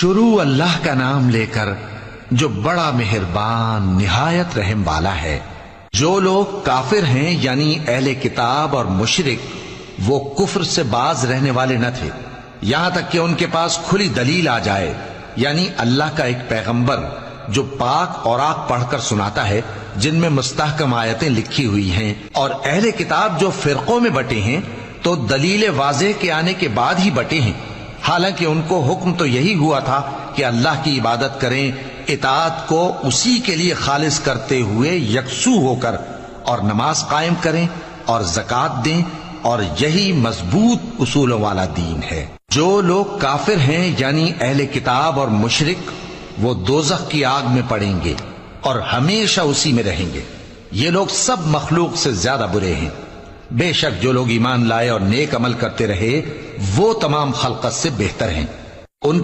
शुरू अल्लाह का नाम लेकर जो बड़ा मेहरबान निहायत रहम वाला है। जो लोग काफिर हैं यानी अहले किताब और मुशरिक, वो कुफ्र से बाज रहने वाले न थे यहां तक कि उनके पास खुली दलील आ जाए, यानी अल्लाह का एक पैगंबर जो पाक और आक पढ़कर सुनाता है जिनमें मुस्तहकम आयतें लिखी हुई हैं। और अहले किताब जो फिरकों में बटे हैं तो दलील वाज़ेह के आने के बाद ही बटे हैं। हालांकि उनको हुक्म तो यही हुआ था कि अल्लाह की इबादत करें, इताअत को उसी के लिए खालिस करते हुए यकसू होकर, और नमाज कायम करें और ज़कात दें, और यही मजबूत उसूलों वाला दीन है। जो लोग काफिर हैं यानी अहले किताब और मुशरिक, वो दोज़ख की आग में पड़ेंगे और हमेशा उसी में रहेंगे। ये लोग सब मखलूक से ज्यादा बुरे हैं। बेशक जो लोग ईमान लाए और नेक अमल करते रहे वो तमाम खल्क़त से बेहतर हैं। उनका